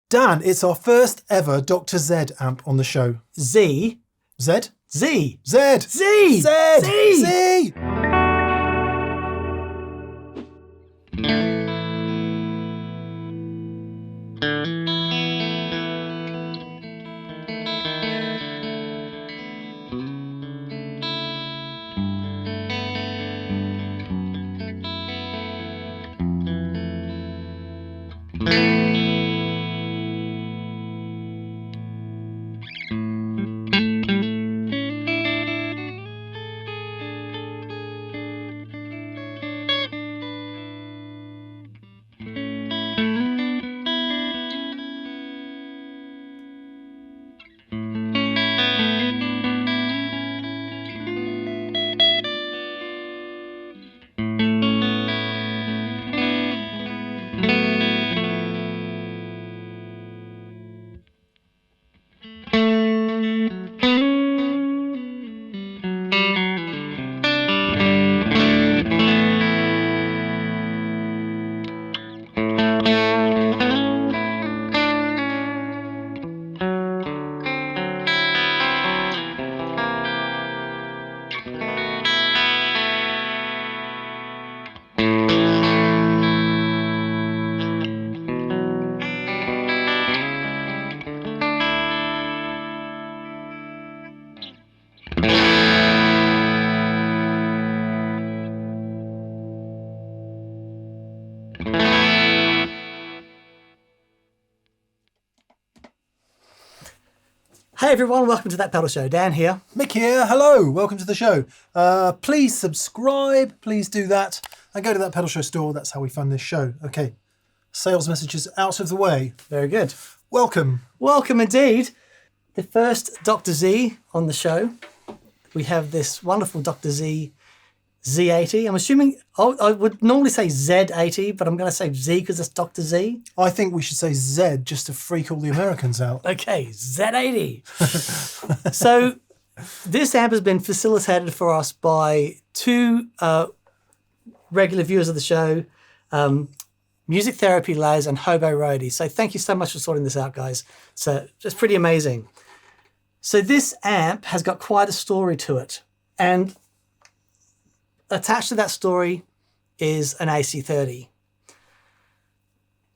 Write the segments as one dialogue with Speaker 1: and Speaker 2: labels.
Speaker 1: Dan, it's our first ever Dr. Z amp on the show.
Speaker 2: Z.
Speaker 1: Z?
Speaker 2: Z.
Speaker 1: Z.
Speaker 2: Z.
Speaker 1: Z.
Speaker 2: Z.
Speaker 1: Z.
Speaker 2: Hey everyone, welcome to That Pedal Show. Dan here.
Speaker 1: Mick here. Hello. Welcome to the show. Please subscribe. Please do that. And go to That Pedal Show store. That's how we fund this show. Okay. Sales messages out of the way.
Speaker 2: Very good.
Speaker 1: Welcome.
Speaker 2: Welcome indeed. The first Dr. Z on the show. We have this wonderful Dr. Z Z-80. I'm assuming, I would normally say Z-80, but I'm going to say Z because it's Dr. Z.
Speaker 1: I think we should say Z just to freak all the Americans out.
Speaker 2: Okay, Z-80. So this amp has been facilitated for us by two regular viewers of the show, Music Therapy Laz and Hobo Roadie. So thank you so much for sorting this out, guys. So it's pretty amazing. So this amp has got quite a story to it. And attached to that story is an AC30.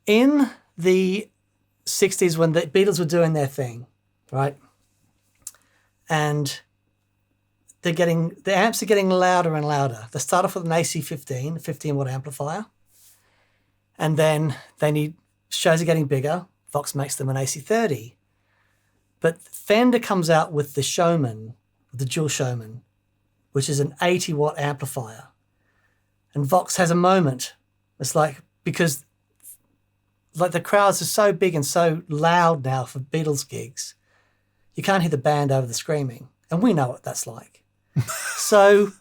Speaker 2: In the 60s when the Beatles were doing their thing, right? And the amps are getting louder and louder. They start off with an AC-15, a 15-watt amplifier. And then shows are getting bigger. Vox makes them an AC-30. But Fender comes out with the Showman, the Dual Showman, which is an 80-watt amplifier. And Vox has a moment. It's like, because like the crowds are so big and so loud now for Beatles gigs, you can't hear the band over the screaming. And we know what that's like. So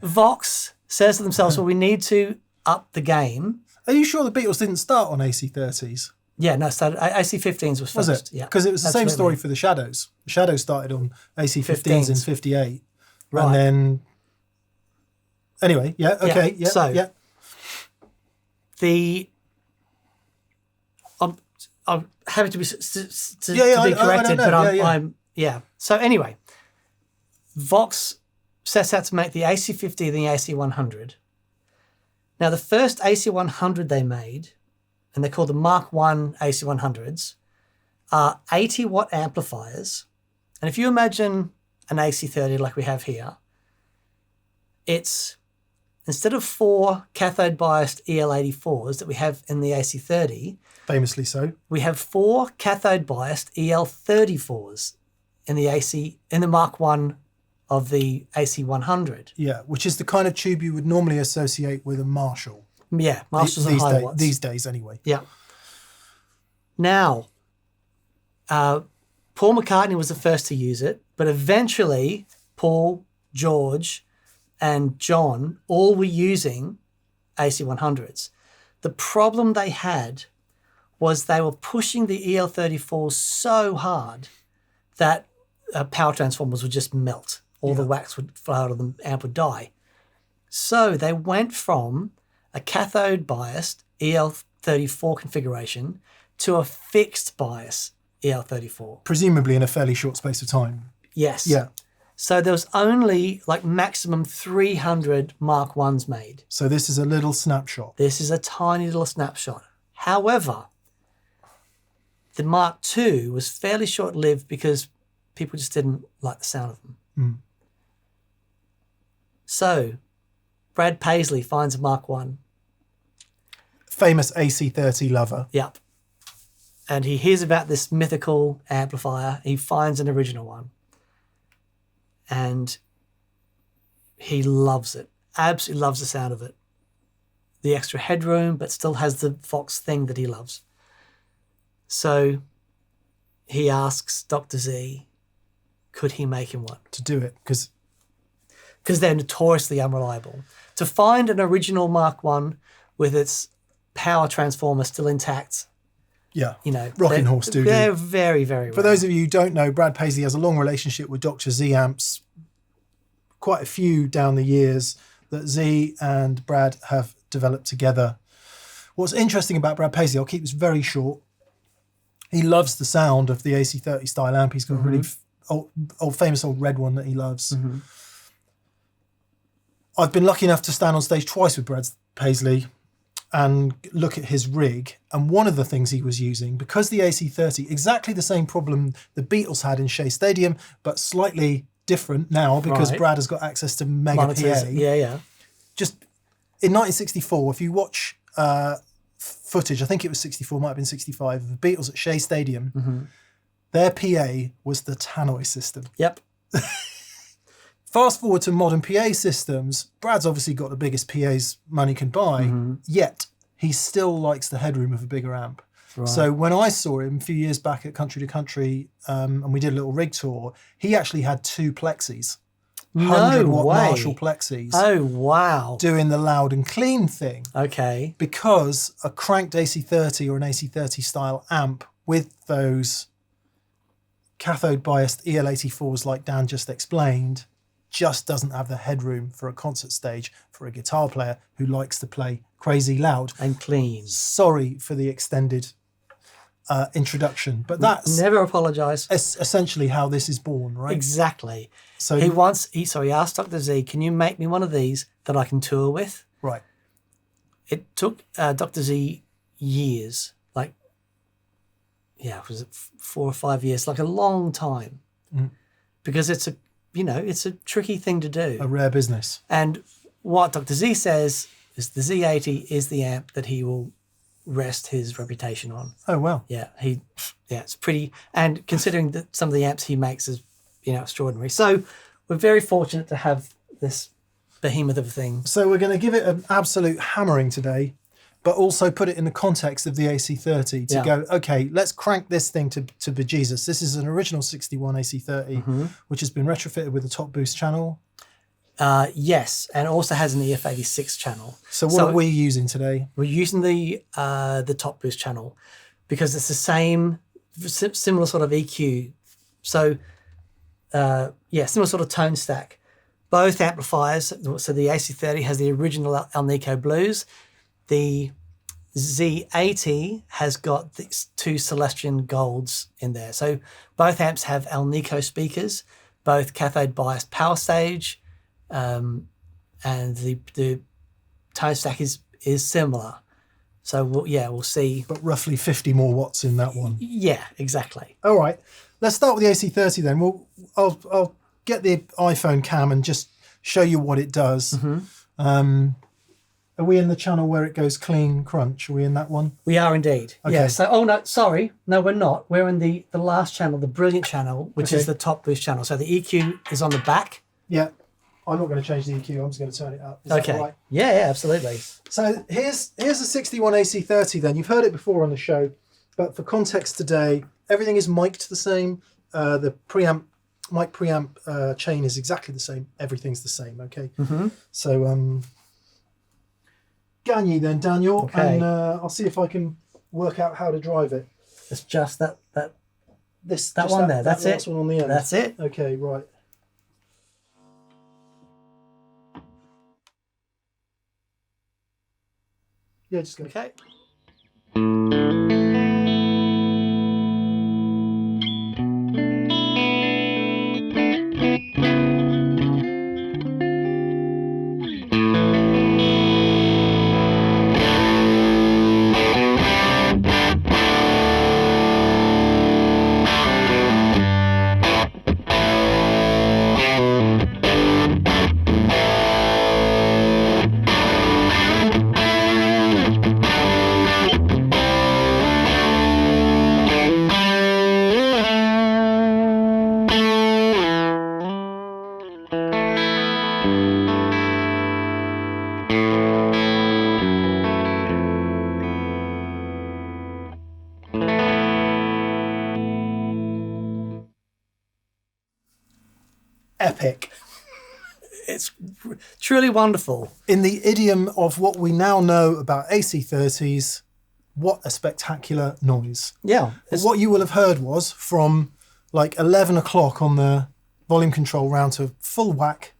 Speaker 2: Vox says to themselves, well, we need to up the game.
Speaker 1: Are you sure the Beatles didn't start on AC30s?
Speaker 2: Yeah, no, so AC-15s was first.
Speaker 1: Was it?
Speaker 2: Yeah,
Speaker 1: because it was the same story for the Shadows. The Shadows started on AC-15s in 58.
Speaker 2: Right.
Speaker 1: And then, anyway, yeah, okay, yeah,
Speaker 2: so,
Speaker 1: yeah.
Speaker 2: I'm happy to be corrected, but I'm. So anyway, Vox sets out to make the AC-50 and the AC-100. Now, the first AC-100 they made, and they're called the Mark I AC-100s, are 80-watt amplifiers. And if you imagine an AC-30 like we have here, it's, instead of 4 cathode-biased EL34s that we have in the AC-30,
Speaker 1: famously so,
Speaker 2: we have 4 cathode-biased EL34s in the Mark I of the AC-100.
Speaker 1: Yeah, which is the kind of tube you would normally associate with a Marshall.
Speaker 2: Yeah, Marshalls and high watts.
Speaker 1: These days, anyway.
Speaker 2: Yeah. Now, Paul McCartney was the first to use it, but eventually Paul, George, and John all were using AC-100s. The problem they had was they were pushing the EL34s so hard that power transformers would just melt. All the wax would fly out of the amp would die. So they went from a cathode-biased EL34 configuration to a fixed bias EL34.
Speaker 1: Presumably in a fairly short space of time.
Speaker 2: Yes.
Speaker 1: Yeah.
Speaker 2: So there was only like maximum 300 Mark 1s made.
Speaker 1: So this is a little snapshot.
Speaker 2: This is a tiny little snapshot. However, the Mark II was fairly short-lived because people just didn't like the sound of them.
Speaker 1: Mm.
Speaker 2: So Brad Paisley finds a Mark I.
Speaker 1: Famous AC30 lover.
Speaker 2: Yep. And he hears about this mythical amplifier. He finds an original one. And he loves it. Absolutely loves the sound of it. The extra headroom, but still has the Fox thing that he loves. So he asks Dr. Z, could he make him one?
Speaker 1: To do it, because
Speaker 2: they're notoriously unreliable. To find an original Mark I with its power transformer still intact,
Speaker 1: yeah,
Speaker 2: you know,
Speaker 1: Rocking Horse Studio.
Speaker 2: They're very, very rare.
Speaker 1: For those of you who don't know, Brad Paisley has a long relationship with Dr. Z amps. Quite a few down the years that Z and Brad have developed together. What's interesting about Brad Paisley, I'll keep this very short. He loves the sound of the AC30 style amp. He's got a really famous old red one that he loves. I've been lucky enough to stand on stage twice with Brad Paisley and look at his rig. And one of the things he was using, because the AC30, exactly the same problem the Beatles had in Shea Stadium, but slightly different now because Brad has got access to mega
Speaker 2: monitors.
Speaker 1: PA.
Speaker 2: Yeah.
Speaker 1: Just in 1964, if you watch footage, I think it was 64, might have been 65, of the Beatles at Shea Stadium, their PA was the tannoy system.
Speaker 2: Yep.
Speaker 1: Fast forward to modern PA systems, Brad's obviously got the biggest PAs money can buy, yet he still likes the headroom of a bigger amp. Right. So when I saw him a few years back at Country to Country, and we did a little rig tour, he actually had two plexis. 100-watt Marshall plexis.
Speaker 2: Oh, wow.
Speaker 1: Doing the loud and clean thing.
Speaker 2: Okay.
Speaker 1: Because a cranked AC30 or an AC30 style amp with those cathode-biased EL34s like Dan just explained just doesn't have the headroom for a concert stage for a guitar player who likes to play crazy loud.
Speaker 2: And clean.
Speaker 1: Sorry for the extended introduction, but that's...
Speaker 2: Never apologise.
Speaker 1: Essentially how this is born, right?
Speaker 2: Exactly.
Speaker 1: So
Speaker 2: he asked Dr. Z, can you make me one of these that I can tour with?
Speaker 1: Right.
Speaker 2: It took Dr. Z years, was it 4 or 5 years, like a long time, because it's a tricky thing to do.
Speaker 1: A rare business. And
Speaker 2: what Dr. Z says is the Z-80 is the amp that he will rest his reputation on.
Speaker 1: Oh, wow.
Speaker 2: Yeah, it's pretty, and considering that some of the amps he makes is, extraordinary. So we're very fortunate to have this behemoth of a thing. So
Speaker 1: we're going to give it an absolute hammering today, but also put it in the context of the AC30 to go, okay, let's crank this thing to bejesus. This is an original 61 AC30, which has been retrofitted with a top boost channel.
Speaker 2: Yes, and also has an EF86 channel.
Speaker 1: So what are we using today?
Speaker 2: We're using the top boost channel because it's the same, similar sort of EQ. So similar sort of tone stack. Both amplifiers, so the AC30 has the original Alnico Blues. The Z-80 has got these two Celestian Golds in there. So both amps have Alnico speakers, both cathode-biased power stage, and the tone stack is similar. So we'll see.
Speaker 1: But roughly 50 more watts in that one.
Speaker 2: Yeah, exactly.
Speaker 1: All right, let's start with the AC30 then. I'll get the iPhone cam and just show you what it does. Are we in the channel where it goes clean crunch? Are we in that one?
Speaker 2: We are indeed.
Speaker 1: Okay.
Speaker 2: Yeah. So, no, we're not. We're in the last channel, the brilliant channel, which is the top boost channel. So the EQ is on the back.
Speaker 1: Yeah. I'm not going to change the EQ. I'm just going to turn it up. Is that all right?
Speaker 2: Yeah, absolutely.
Speaker 1: So here's a 61 AC30 then. You've heard it before on the show, but for context today, everything is mic'd the same. The mic preamp chain is exactly the same. Everything's the same, okay? So Gagne then, Daniel, and I'll see if I can work out how to drive it.
Speaker 2: It's just that one there. That's
Speaker 1: it. One on the end.
Speaker 2: That's it.
Speaker 1: Okay, right. Yeah, just go.
Speaker 2: Okay.
Speaker 1: Epic.
Speaker 2: It's truly wonderful.
Speaker 1: In the idiom of what we now know about AC30s, what a spectacular noise.
Speaker 2: Yeah.
Speaker 1: But what you will have heard was from like 11 o'clock on the volume control round to full whack,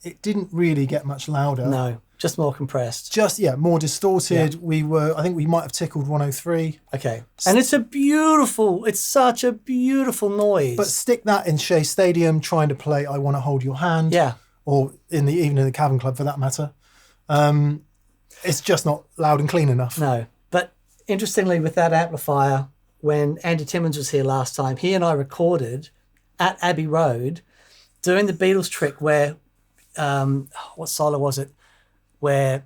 Speaker 1: it didn't really get much louder.
Speaker 2: No, just more compressed.
Speaker 1: Just, yeah, more distorted. Yeah. I think we might have tickled 103.
Speaker 2: Okay. And it's such a beautiful noise.
Speaker 1: But stick that in Shea Stadium trying to play I Want to Hold Your Hand.
Speaker 2: Yeah.
Speaker 1: Or even in the Cavern Club for that matter. It's just not loud and clean enough.
Speaker 2: No. But interestingly, with that amplifier, when Andy Timmons was here last time, he and I recorded at Abbey Road doing the Beatles trick where, what solo was it? Where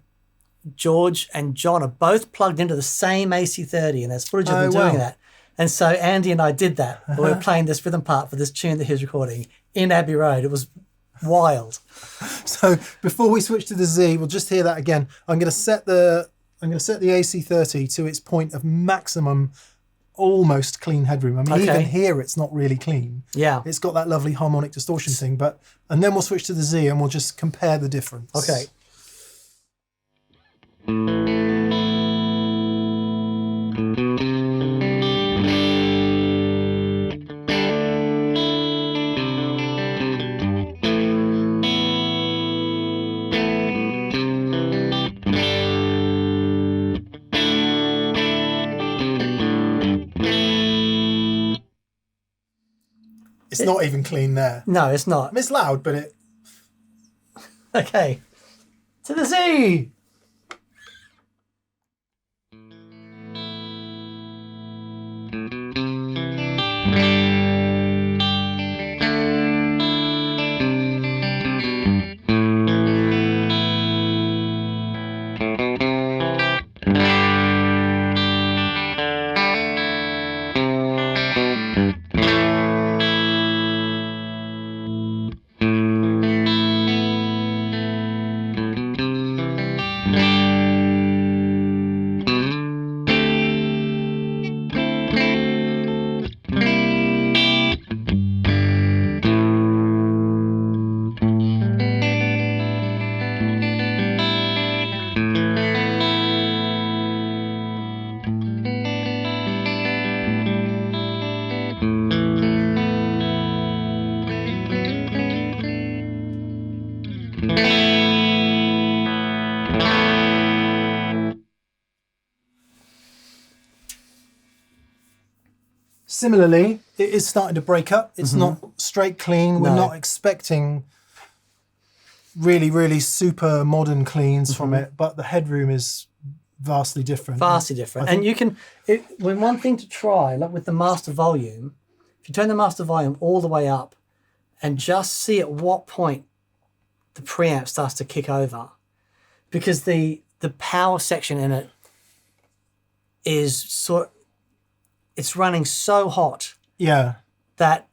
Speaker 2: George and John are both plugged into the same AC30, and there's footage of them doing that. And so Andy and I did that. We were playing this rhythm part for this tune that he was recording in Abbey Road. It was wild.
Speaker 1: So before we switch to the Z, we'll just hear that again. I'm going to set the AC30 to its point of maximum, almost clean headroom. I mean, even here it's not really clean.
Speaker 2: Yeah,
Speaker 1: it's got that lovely harmonic distortion thing. And then we'll switch to the Z and we'll just compare the difference.
Speaker 2: Okay.
Speaker 1: It's not even clean there.
Speaker 2: No, it's not.
Speaker 1: It's loud, but it...
Speaker 2: Okay. To the Z!
Speaker 1: Similarly, it is starting to break up. It's not straight clean. We're not expecting really, really super modern cleans from it, but the headroom is vastly different.
Speaker 2: Vastly different. And you can, when one thing to try, like with the master volume, if you turn the master volume all the way up and just see at what point the preamp starts to kick over, because the power section in it is it's running so hot.
Speaker 1: Yeah.
Speaker 2: That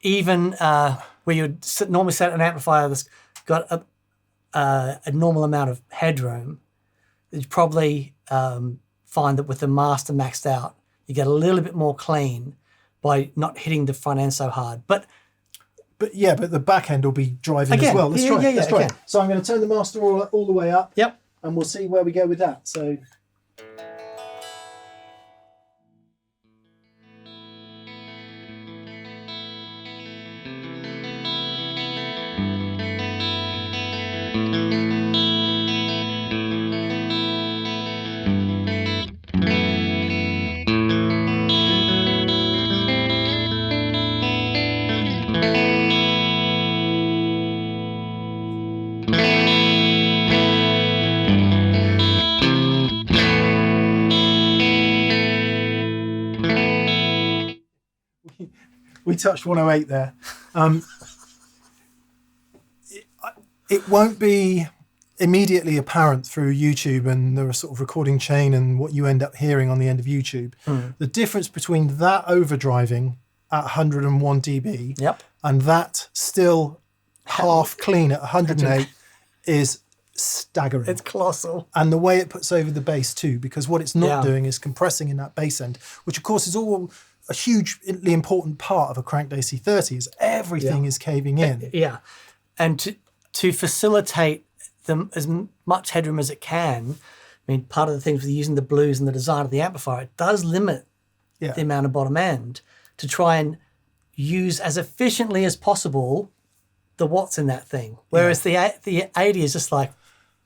Speaker 2: even where you'd normally set an amplifier that's got a normal amount of headroom, you'd probably find that with the master maxed out, you get a little bit more clean by not hitting the front end so hard. But the back end will be driving as well. Let's try it. So I'm going to turn the master all the way up.
Speaker 1: Yep.
Speaker 2: And we'll see where we go with that. So.
Speaker 1: we touched 108 there. It won't be immediately apparent through YouTube and the sort of recording chain and what you end up hearing on the end of YouTube. The difference between that overdriving at 101 dB and that still half clean at 108 is staggering.
Speaker 2: It's colossal.
Speaker 1: And the way it puts over the bass too, because what it's not doing is compressing in that bass end, which of course is all a hugely important part of a cranked AC30, is everything is caving in.
Speaker 2: Yeah. And to facilitate them as much headroom as it can, I mean, part of the things with using the blues and the design of the amplifier, it does limit the amount of bottom end to try and use as efficiently as possible the watts in that thing. Whereas the 80 is just like,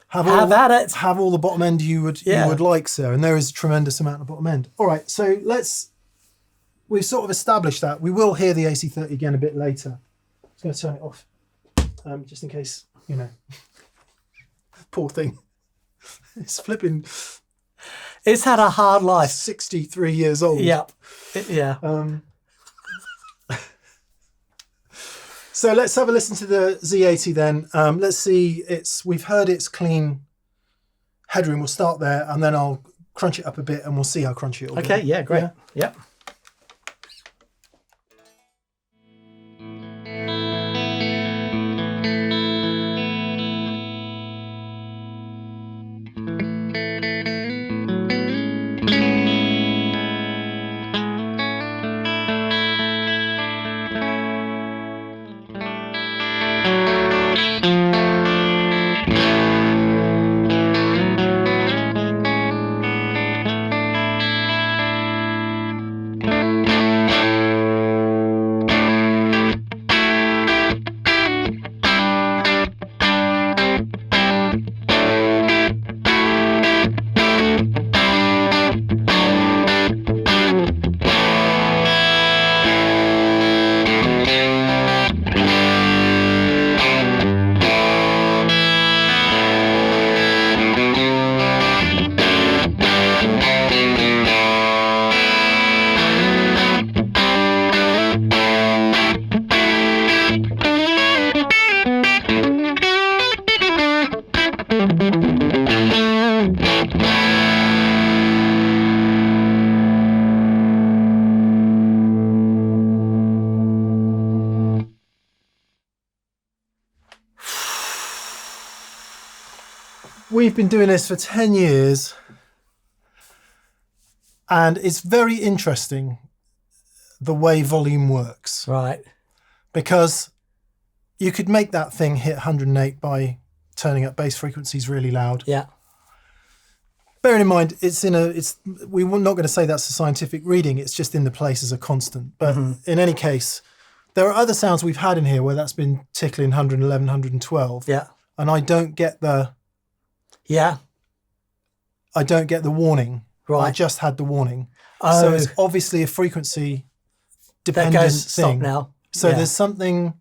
Speaker 2: have at it.
Speaker 1: Have all the bottom end you would like, sir. And there is a tremendous amount of bottom end. All right, so we've sort of established that. We will hear the AC30 again a bit later. I'm just going to turn it off, just in case, you know. Poor thing. It's flipping.
Speaker 2: It's had a hard life.
Speaker 1: 63 years old.
Speaker 2: Yeah. Yeah.
Speaker 1: So let's have a listen to the Z-80 then. Let's see. We've heard its clean headroom. We'll start there, and then I'll crunch it up a bit, and we'll see how crunchy it will be.
Speaker 2: Okay. Yeah. Great. Yeah. Yep.
Speaker 1: We've been doing this for 10 years, and it's very interesting the way volume works.
Speaker 2: Right.
Speaker 1: Because you could make that thing hit 108 by turning up bass frequencies really loud.
Speaker 2: Yeah.
Speaker 1: Bearing in mind, we're not going to say that's a scientific reading, it's just in the place as a constant. But in any case, there are other sounds we've had in here where that's been tickling 111, 112.
Speaker 2: Yeah.
Speaker 1: And I don't get the warning.
Speaker 2: Right.
Speaker 1: I just had the warning.
Speaker 2: Oh.
Speaker 1: So it's obviously a frequency dependent
Speaker 2: that goes
Speaker 1: thing.
Speaker 2: Stop now.
Speaker 1: So there's something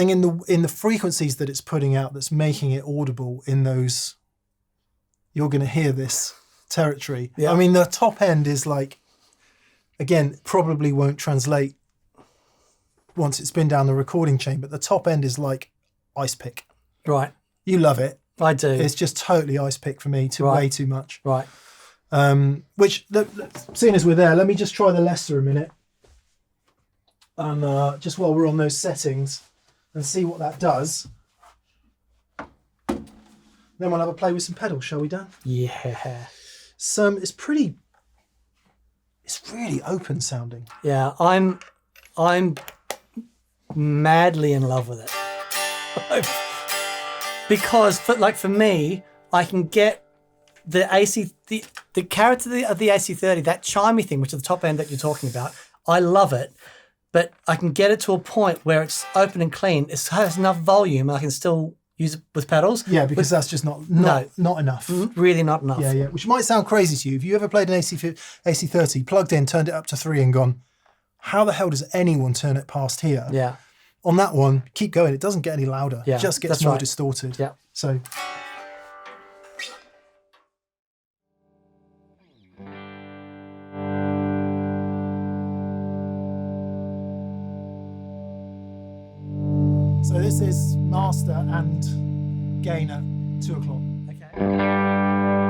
Speaker 1: in the frequencies that it's putting out that's making it audible in those. You're going to hear this territory. Yeah. I mean, the top end is like, again, probably won't translate once it's been down the recording chain, but the top end is like ice pick.
Speaker 2: Right.
Speaker 1: You love it.
Speaker 2: I do.
Speaker 1: It's just totally ice pick for me, way too much.
Speaker 2: Right.
Speaker 1: Which, seeing as we're there, let me just try the Lester a minute. And just while we're on those settings and see what that does. Then we'll have a play with some pedals, shall we, Dan?
Speaker 2: Yeah.
Speaker 1: It's really open sounding.
Speaker 2: Yeah, I'm madly in love with it. Because for me, I can get the character of the AC30, that chimey thing, which is the top end that you're talking about. I love it, but I can get it to a point where it's open and clean. It has enough volume, and I can still use it with pedals.
Speaker 1: Yeah, because that's just not enough.
Speaker 2: Really not enough.
Speaker 1: Yeah. Which might sound crazy to you. If you ever played an AC30, plugged in, turned it up to 3 and gone, how the hell does anyone turn it past here?
Speaker 2: Yeah.
Speaker 1: On that one, keep going. It doesn't get any louder.
Speaker 2: Yeah,
Speaker 1: it just gets more distorted.
Speaker 2: Yeah.
Speaker 1: So. So this is master and gain at 2 o'clock.
Speaker 2: Okay.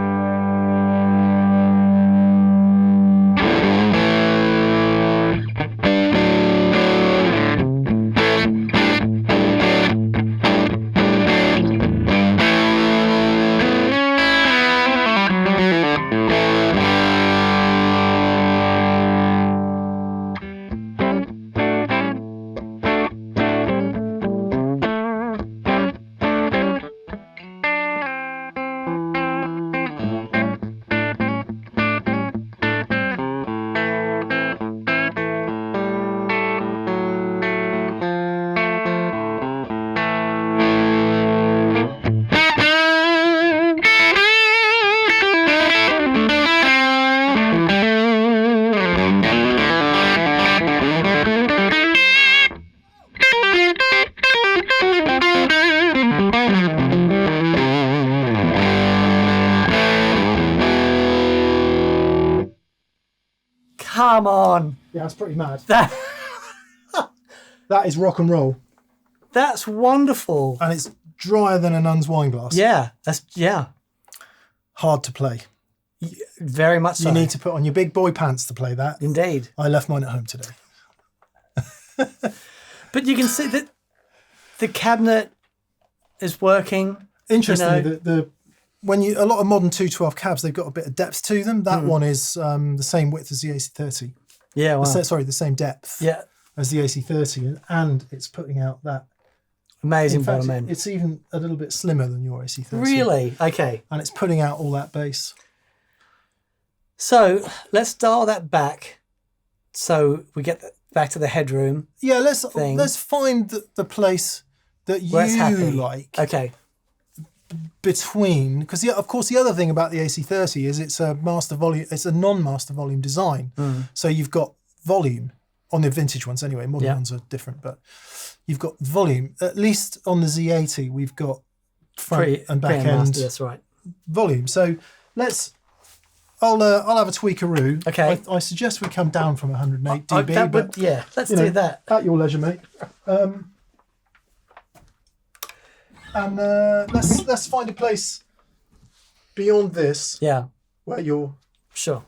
Speaker 2: Come on.
Speaker 1: Yeah, that's pretty mad.
Speaker 2: That,
Speaker 1: That is rock and roll.
Speaker 2: that's wonderful.
Speaker 1: And it's drier than a nun's wine glass.
Speaker 2: Yeah, yeah,
Speaker 1: Hard to play.
Speaker 2: very much so.
Speaker 1: You need to put on your big boy pants to play that.
Speaker 2: Indeed.
Speaker 1: I left mine at home today.
Speaker 2: But you can see that the cabinet is working.
Speaker 1: Interestingly,
Speaker 2: You know.
Speaker 1: the when you a lot of modern 212 cabs, they've got a bit of depth to them. That one is the same width as the AC30.
Speaker 2: Yeah, wow.
Speaker 1: Sorry, the same depth
Speaker 2: Yeah,
Speaker 1: as the AC30, and it's putting out that.
Speaker 2: amazing
Speaker 1: In fact,
Speaker 2: bottom end.
Speaker 1: it's even a little bit slimmer than your AC30.
Speaker 2: Really? Okay.
Speaker 1: And it's putting out all that bass.
Speaker 2: So let's dial that back so we get back to the headroom.
Speaker 1: Yeah, let's
Speaker 2: Thing.
Speaker 1: find the place that
Speaker 2: Where it's happy.
Speaker 1: you like
Speaker 2: Okay.
Speaker 1: between, because of course the other thing about the AC30 is it's a master volume, it's a non-master volume design. So you've got volume on the vintage ones anyway. Modern ones are different, but you've got volume. At least on the Z80, we've got front and back end
Speaker 2: master, that's right.
Speaker 1: volume. So I'll have a tweakeroo.
Speaker 2: Okay.
Speaker 1: I suggest we come down from 108
Speaker 2: Oh,
Speaker 1: dB.
Speaker 2: that
Speaker 1: but,
Speaker 2: would, yeah, let's
Speaker 1: you
Speaker 2: do
Speaker 1: know,
Speaker 2: that.
Speaker 1: at your leisure, mate. And let's find a place beyond this
Speaker 2: Yeah,
Speaker 1: where you're.
Speaker 2: sure.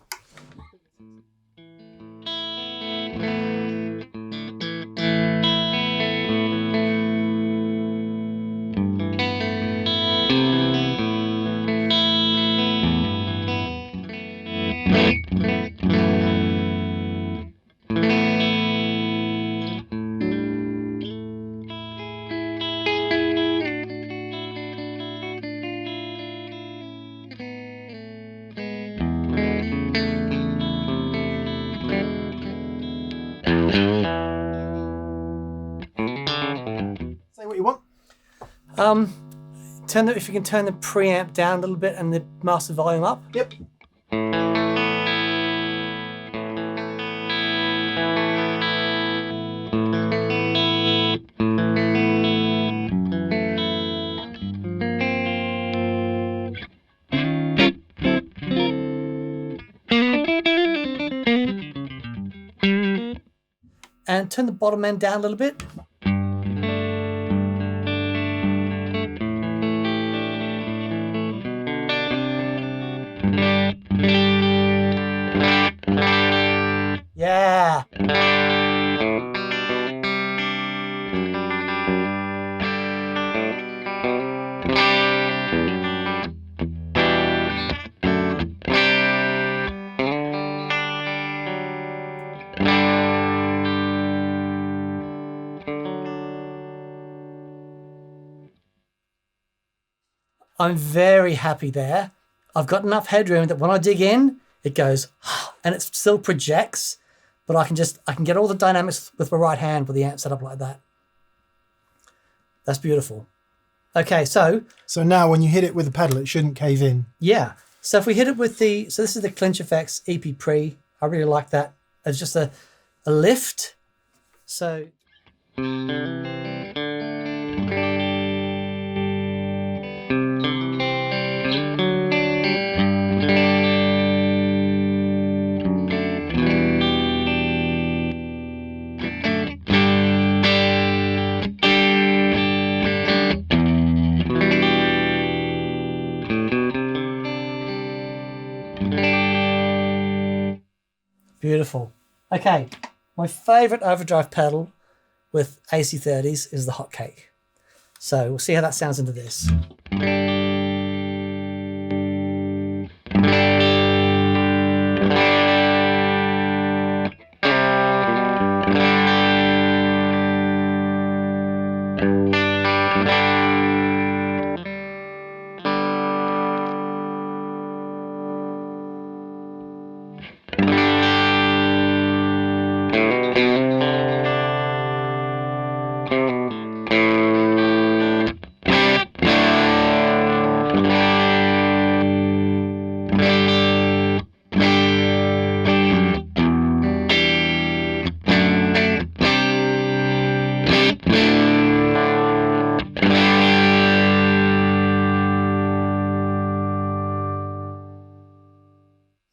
Speaker 1: Say what you want.
Speaker 2: If you can turn the preamp down a little bit and the master volume up.
Speaker 1: Yep.
Speaker 2: And turn the bottom end down a little bit. Yeah. I'm very happy there. I've got enough headroom that when I dig in, it goes, and it still projects, but I can get all the dynamics with my right hand with the amp set up like that. That's beautiful. Okay, so
Speaker 1: now when you hit it with the pedal, it shouldn't cave in.
Speaker 2: yeah. So if we hit it with so this is the Clinch FX Ep-Pre. I really like that. It's just a lift. So. Beautiful. Okay, my favorite overdrive pedal with AC30s is the hotcake. So we'll see how that sounds into this.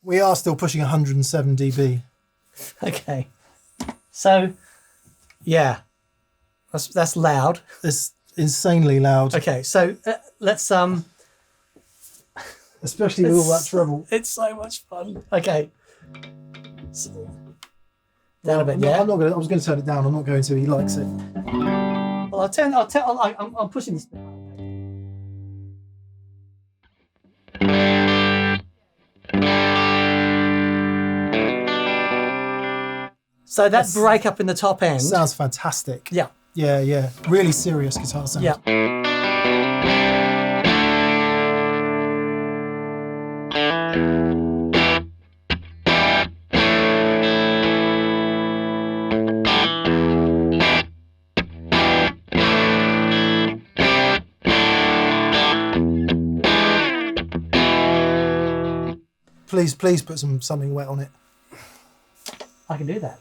Speaker 1: We are still pushing 107 dB.
Speaker 2: Okay. So, yeah, that's loud.
Speaker 1: It's insanely loud.
Speaker 2: Okay, so let's
Speaker 1: Especially with all that treble.
Speaker 2: It's so much fun. Okay. So, down a bit.
Speaker 1: No,
Speaker 2: Yeah.
Speaker 1: I was going to turn it down. I'm not going to. He likes it.
Speaker 2: Well, I'm pushing this bit. So that break up in the top end
Speaker 1: Sounds fantastic.
Speaker 2: Yeah.
Speaker 1: Yeah, yeah. Really serious guitar sound.
Speaker 2: Yeah.
Speaker 1: Please put something wet on it.
Speaker 2: I can do that.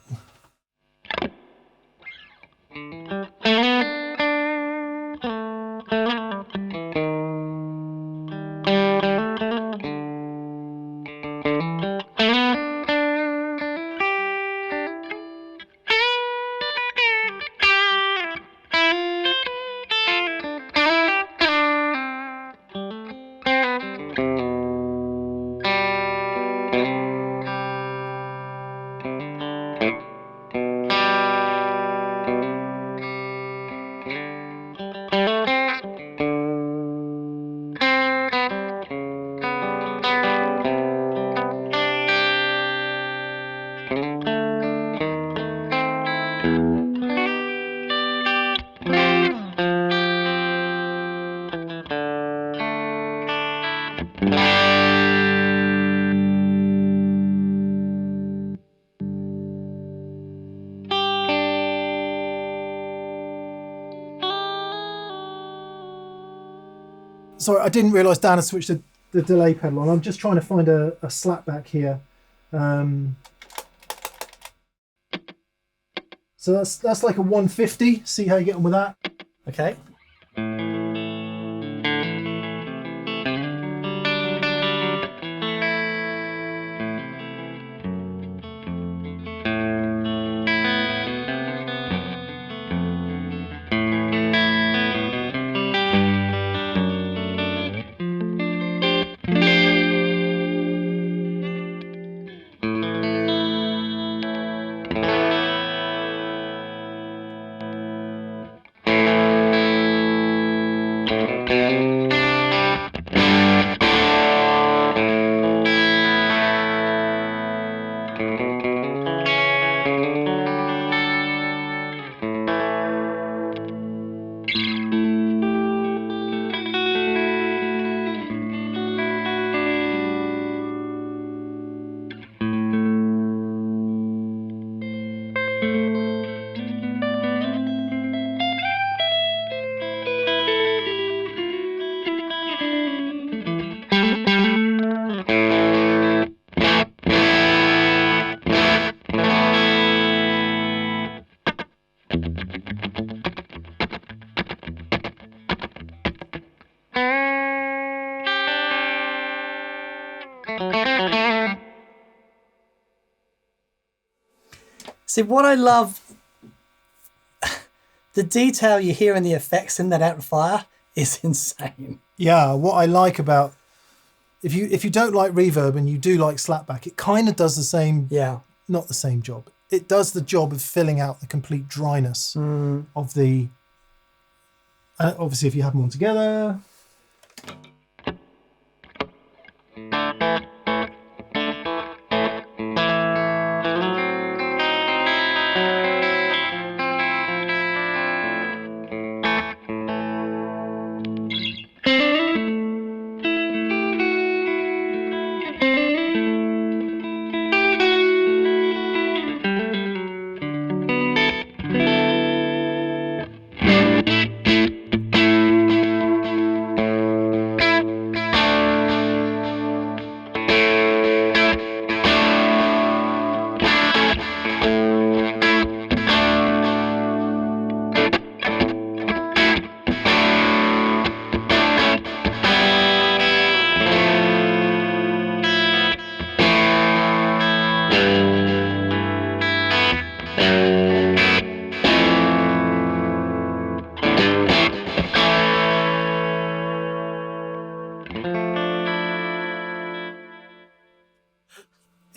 Speaker 1: Sorry, I didn't realise Dan had switched the delay pedal on. I'm just trying to find a slapback here. So that's like a 150. See how you get on with that.
Speaker 2: Okay. See, what I love, the detail you hear in the effects in that amplifier is insane.
Speaker 1: Yeah, what I like about if you don't like reverb and you do like slapback, it kind of does the same.
Speaker 2: Yeah.
Speaker 1: Not the same job. It does the job of filling out the complete dryness of the. Obviously, if you have them all together.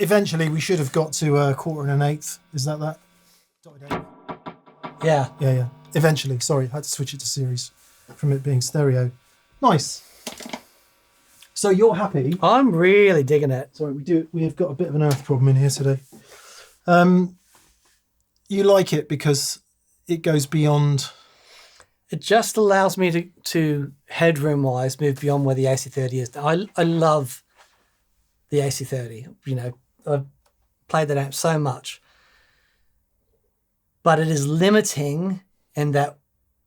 Speaker 1: Eventually, we should have got to a quarter and an eighth. Is that?
Speaker 2: Yeah.
Speaker 1: Yeah. Eventually, sorry, I had to switch it to series from it being stereo. Nice. So you're happy?
Speaker 2: I'm really digging it.
Speaker 1: Sorry, we've got a bit of an earth problem in here today. You like it because it goes beyond.
Speaker 2: It just allows me to headroom wise move beyond where the AC30 is. I love the AC30. You know, I've played that amp so much, but it is limiting in that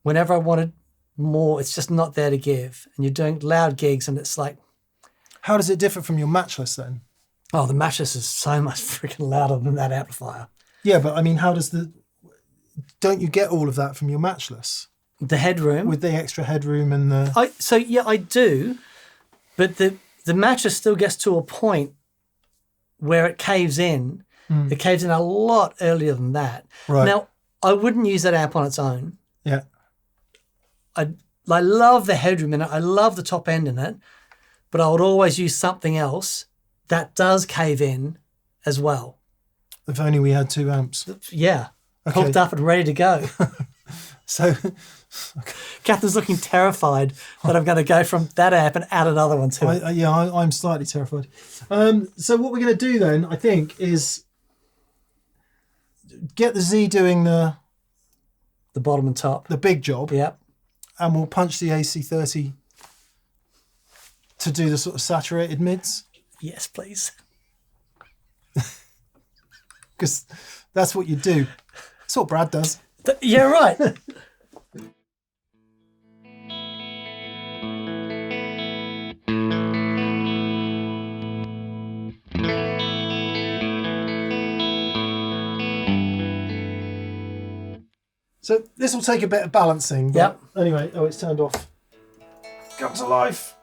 Speaker 2: whenever I wanted more, it's just not there to give. And you're doing loud gigs, and it's like,
Speaker 1: how does it differ from your Matchless then?
Speaker 2: Oh, the Matchless is so much freaking louder than that amplifier.
Speaker 1: Yeah, but I mean, how does don't you get all of that from your Matchless?
Speaker 2: The headroom?
Speaker 1: With the extra headroom and the...
Speaker 2: So yeah, I do, but the Matchless still gets to a point where it caves in. It caves in a lot earlier than that.
Speaker 1: Right.
Speaker 2: Now, I wouldn't use that amp on its own.
Speaker 1: Yeah.
Speaker 2: I love the headroom in it. I love the top end in it, but I would always use something else that does cave in as well.
Speaker 1: If only we had two amps.
Speaker 2: Yeah.
Speaker 1: Okay.
Speaker 2: Hooked up and ready to go.
Speaker 1: So...
Speaker 2: Okay. Catherine's looking terrified that I'm going to go from that amp and add another one to it.
Speaker 1: I'm slightly terrified. So what we're going to do then, I think, is get the Z doing the
Speaker 2: bottom and top,
Speaker 1: the big job.
Speaker 2: Yep.
Speaker 1: And we'll punch the AC30 to do the sort of saturated mids.
Speaker 2: Yes, please.
Speaker 1: Because that's what you do. That's what Brad does.
Speaker 2: Yeah, right.
Speaker 1: So this will take a bit of balancing. But
Speaker 2: Yep.
Speaker 1: Anyway, it's turned off. Come to life.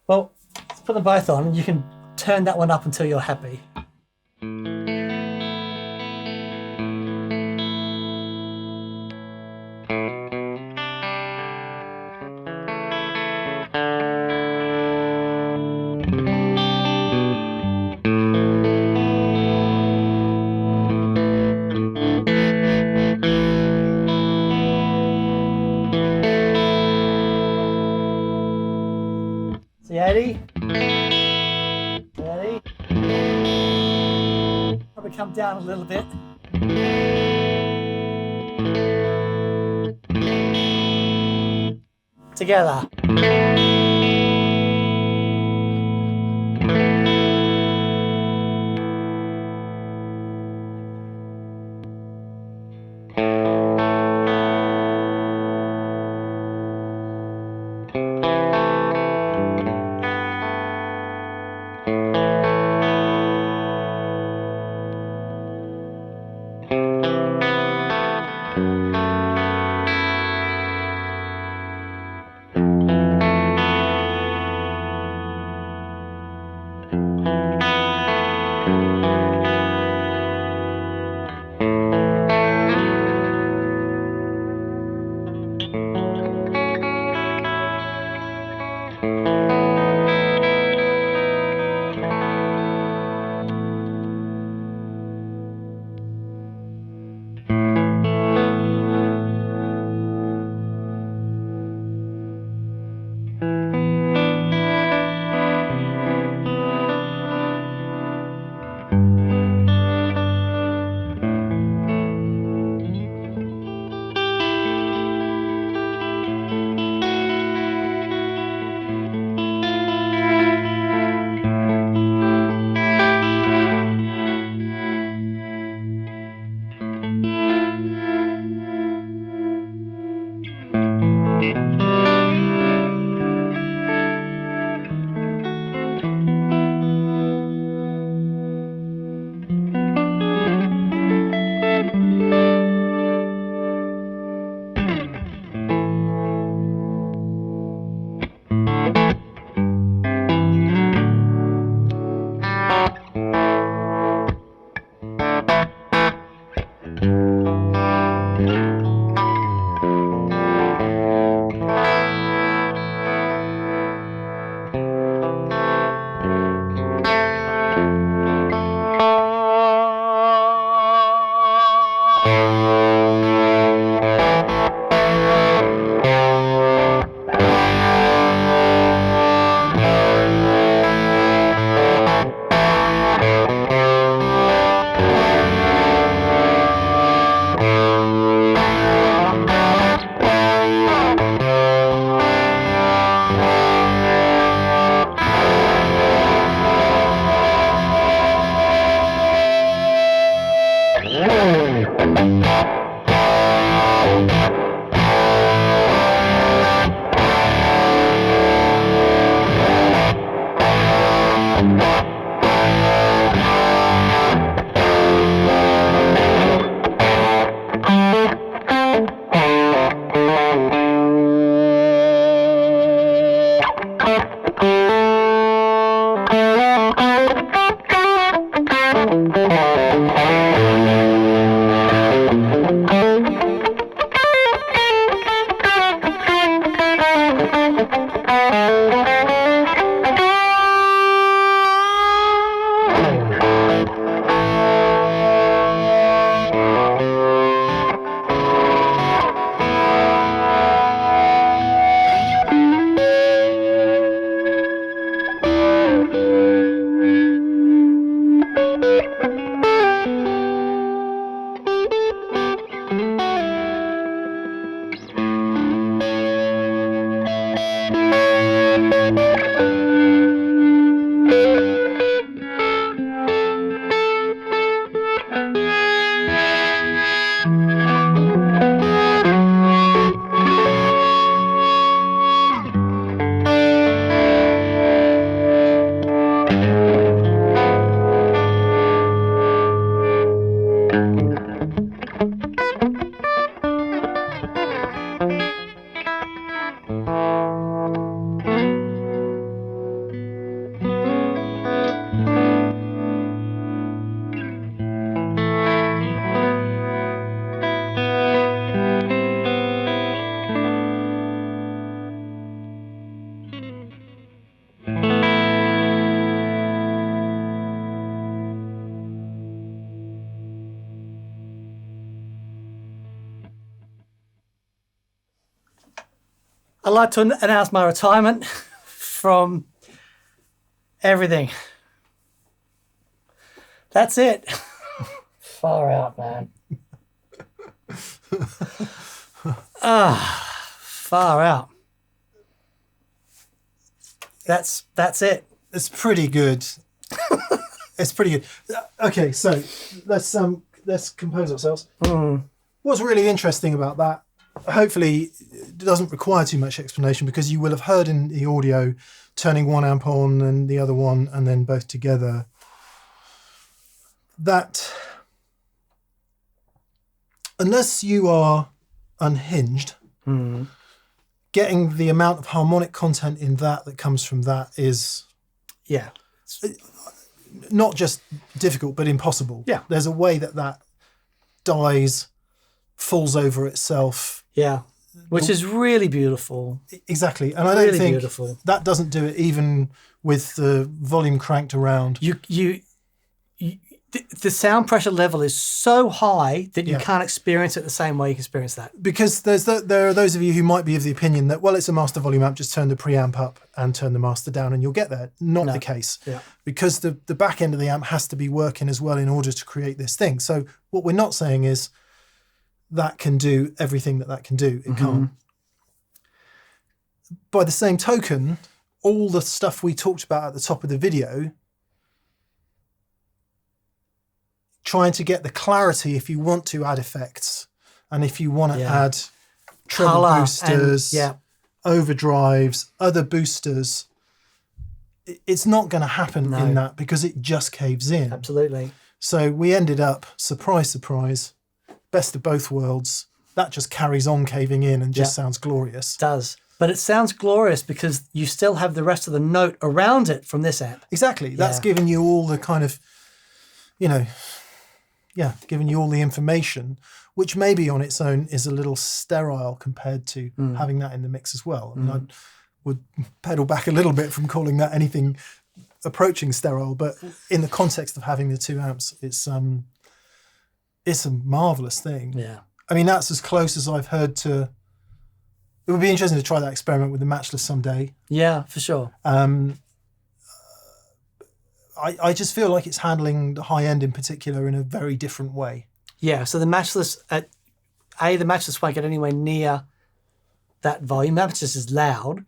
Speaker 2: Well, let's put them both on and you can turn that one up until you're happy. Z-80. Z-80. Probably come down a little bit. Together. I'd like to announce my retirement from everything. That's it. Far out, man. Far out. That's it.
Speaker 1: It's pretty good. It's pretty good. Okay, so let's compose ourselves. What's really interesting about that, hopefully it doesn't require too much explanation, because you will have heard in the audio turning one amp on and the other one and then both together, that unless you are unhinged, getting the amount of harmonic content in that comes from that is not just difficult but impossible.
Speaker 2: Yeah.
Speaker 1: There's a way that dies, falls over itself.
Speaker 2: Yeah. Which is really beautiful.
Speaker 1: Exactly. And I don't
Speaker 2: Really
Speaker 1: think
Speaker 2: beautiful.
Speaker 1: that doesn't do it even with the volume cranked around.
Speaker 2: The sound pressure level is so high that you can't experience it the same way you can experience that.
Speaker 1: Because there are those of you who might be of the opinion that, well, it's a master volume amp, just turn the preamp up and turn the master down and you'll get there. Not the case. Yeah. Because the back end of the amp has to be working as well in order to create this thing. So what we're not saying is that can do everything that can do. It can't. By the same token, all the stuff we talked about at the top of the video, trying to get the clarity if you want to add effects and if you want to add treble
Speaker 2: Colour
Speaker 1: boosters, overdrives, other boosters, it's not going to happen in that because it just caves in.
Speaker 2: Absolutely.
Speaker 1: So we ended up, surprise, surprise, best of both worlds. That just carries on caving in and just sounds glorious.
Speaker 2: It does. But it sounds glorious because you still have the rest of the note around it from this amp.
Speaker 1: Exactly. That's giving you all the kind of, giving you all the information, which maybe on its own is a little sterile compared to having that in the mix as well. I mean, I would pedal back a little bit from calling that anything approaching sterile, but in the context of having the two amps, it's a marvelous thing. Yeah. I mean, that's as close as I've heard to. It would be interesting to try that experiment with the Matchless someday. Yeah, for sure. I just feel like it's handling the high end in particular in a very different way. Yeah, so the Matchless, the Matchless won't get anywhere near that volume. Matchless is loud,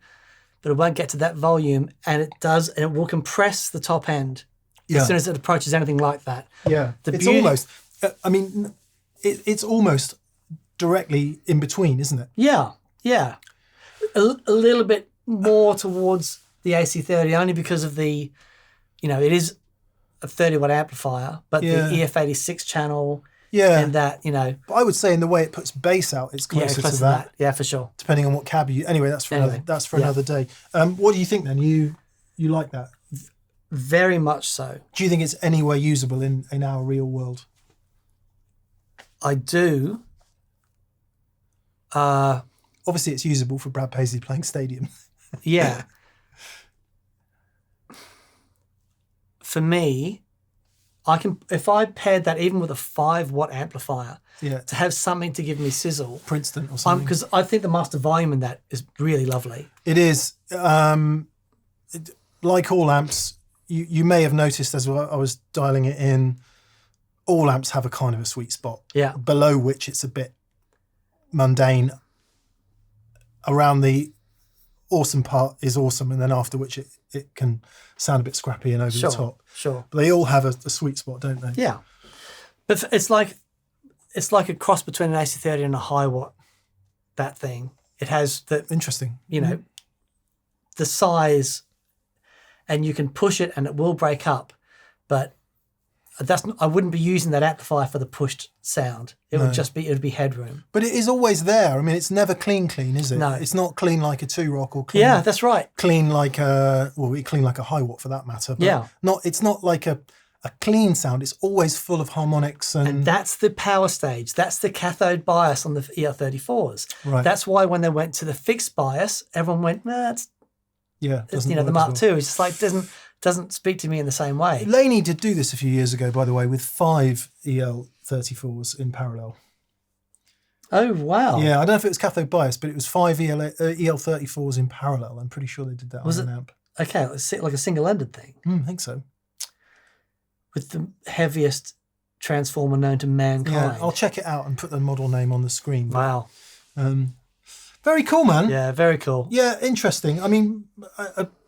Speaker 1: but it won't get to that volume, and it does, and it will compress the top end as soon as it approaches anything like that. Yeah, it's almost, it's almost directly in between, isn't it? Yeah, yeah. A little bit more towards the AC30, only because of the, it is a 30-watt amplifier, but the EF86 channel and that, But I would say in the way it puts bass out, it's closer to that. Yeah, for sure. Depending on what cab you... Anyway, that's for another day. What do you think then? You like that? Very much so. Do you think it's anywhere usable in our real world? I do. Obviously, it's usable for Brad Paisley playing stadium. Yeah. For me, I can, if I paired that even with a 5-watt amplifier, to have something to give me sizzle. Princeton or something. Because I think the master volume in that is really lovely. It is. Like all amps, you may have noticed as well, I was dialing it in, all amps have a kind of a sweet spot.
Speaker 2: Yeah.
Speaker 1: Below which it's a bit mundane. Around the awesome part is awesome, and then after which it can sound a bit scrappy and over the top.
Speaker 2: Sure.
Speaker 1: But they all have a sweet spot, don't they?
Speaker 2: Yeah. But it's like a cross between an AC30 and a high watt, that thing. It has the...
Speaker 1: Interesting.
Speaker 2: You know, the size, and you can push it and it will break up, but I wouldn't be using that amplifier for the pushed sound. It would be headroom.
Speaker 1: But it is always there. I mean, it's never clean, is it?
Speaker 2: No.
Speaker 1: It's not clean like a 2-rock or clean.
Speaker 2: Yeah, that's right.
Speaker 1: Clean like clean like a high watt for that matter. But it's not like a clean sound. It's always full of harmonics and
Speaker 2: that's the power stage. That's the cathode bias on the EL34s.
Speaker 1: Right.
Speaker 2: That's why when they went to the fixed bias, everyone went, nah, it's the Mark II. It's just like doesn't speak to me in the same way.
Speaker 1: Laney did do this a few years ago, by the way, with 5 EL34s in parallel.
Speaker 2: Oh, wow.
Speaker 1: Yeah, I don't know if it was cathode biased, but it was 5 EL34s in parallel. I'm pretty sure they did that on an amp.
Speaker 2: Okay, it was like a single-ended thing.
Speaker 1: I think so.
Speaker 2: With the heaviest transformer known to mankind.
Speaker 1: Yeah, I'll check it out and put the model name on the screen.
Speaker 2: Wow.
Speaker 1: Very cool, man.
Speaker 2: Yeah, very cool.
Speaker 1: Yeah, interesting. I mean,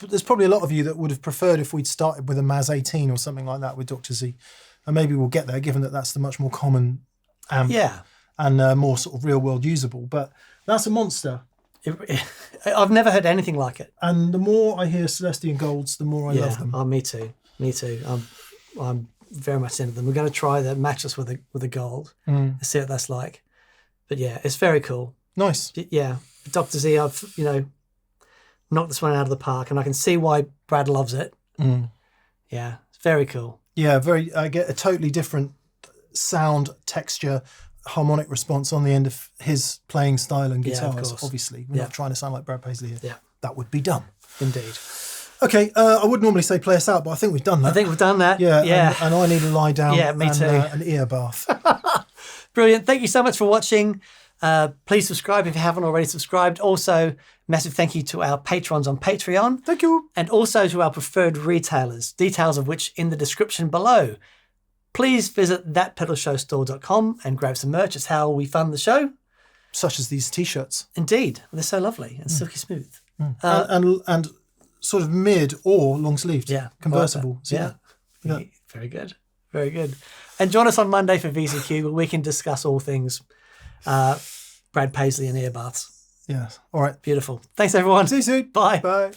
Speaker 1: there's probably a lot of you that would have preferred if we'd started with a Maz 18 or something like that with Dr. Z. And maybe we'll get there, given that that's the much more common amp and more sort of real-world usable. But that's a monster.
Speaker 2: I've never heard anything like it.
Speaker 1: And the more I hear Celestian Golds, the more I love them.
Speaker 2: Oh, me too. Me too. I'm very much into them. We're going to try the Matchless with a gold and see what that's like. But yeah, it's very cool. Nice. Yeah. Dr. Z, I've, knocked this one out of the park, and I can see why Brad loves it. Yeah, it's very cool. Yeah, I get a totally different sound, texture, harmonic response on the end of his playing style and guitars, obviously. We're not trying to sound like Brad Paisley here. Yeah. That would be dumb. Indeed. Okay, I would normally say play us out, but I think we've done that. I think we've done that. Yeah. And I need to lie down and an ear bath. Brilliant. Thank you so much for watching. Please subscribe if you haven't already subscribed. Also, massive thank you to our patrons on Patreon. Thank you. And also to our preferred retailers, details of which in the description below. Please visit thatpedalshowstore.com and grab some merch. It's how we fund the show. Such as these T-shirts. Indeed. They're so lovely and silky smooth. And sort of mid or long-sleeved. Yeah. Convertible. Yeah. Very good. Very good. And join us on Monday for VCQ, where we can discuss all things Brad Paisley and ear baths. Yes. All right. Beautiful. Thanks, everyone. See you soon. Bye. Bye.